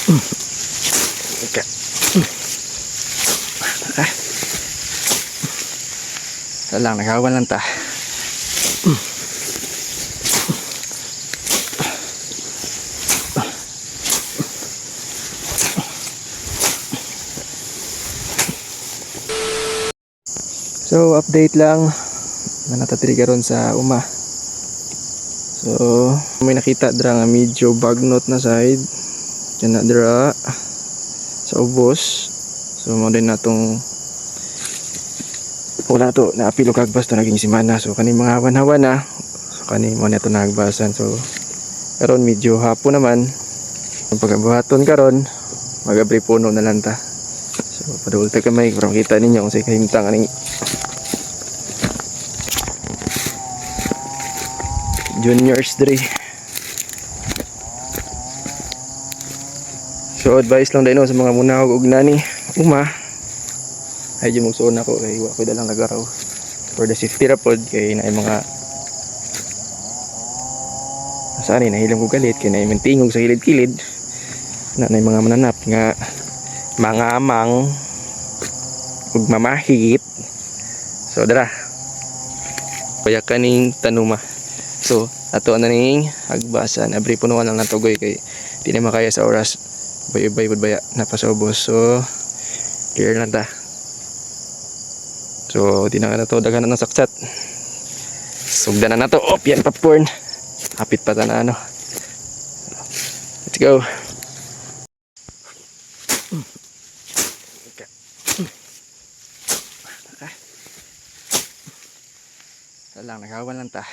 Okay. Lang nagawan lang ta. So update lang na natatrigger ron sa uma. So may nakita dra nga medyo bagnot na side dyan na dra sa ubos. So mo din natong wala to na apilo kagbas to naging simana. So kani mga hawan-hawan na. So kani mo na to nagbasan. So karon medyo hapon naman. Ang pagkabuhaton karon magabri puno na lang ta. So padulta kamay para makita ninyo kung say kahimtang aning juniors dre. So advice lang din no, sa mga munahog og nani uma ay di magsuon ako kay wa ko dalang nagaraw for the safety ra pod kay naay mga asani nahilang ko galit kay naay mantingog sa kilid-kilid na naay mga mananap nga mga amang ug mamahit. So dara kaya kaning tanuma. So ato na ning agbasan abri punuan lang natugoy kay di na makaya sa oras bay-bay pud baya napasobos. So clear na ta. So di na to daghan na ng saksat. Sugdan na nato. Op yan popcorn. Hapit pa ta na ano. Let's go. Lang nagawan lang ta.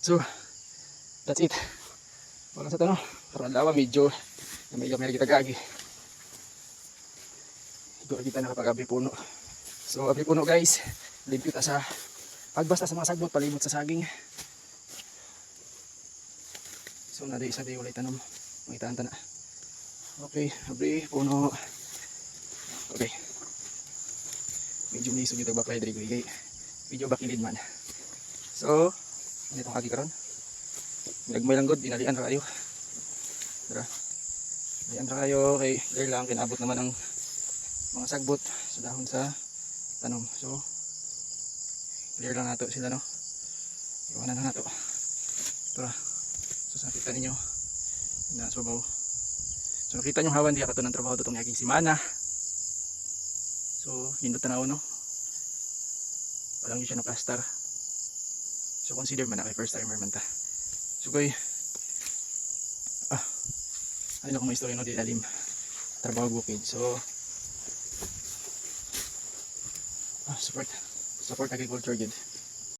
So that's it. Wala sa tanong. Karon lawa medyo may gamay kita gagi. Ito kita nakapag-abri puno. So abri puno guys. Limpyo ta sa pagbasta sa mga sagbot palibot sa saging. So na di isa di ulay tanom. Makitaan ta na. Okay, abri puno. Okay. Medyo nisog yung tagbapay diri kay medyo bakilid man. So ano itong kagi karon? Nagmay lang god, dinalian ra kayo. Tara. Dinalian ra kayo kay dahil lang kinabot naman ang mga sagbot sa dahon sa tanom. So clear lang nato sila no. Iwanan na nato. Tara. So nakita ninyo na trabaho. So nakita nyo hawan di ka to ng trabaho itong yaking simana. So yun tanaw no. Walang yun siya na plaster. So consider man na kay first timer man ta. So kay ano ko may istorya no di lalim. Trabaho bukid. So support agriculture gid.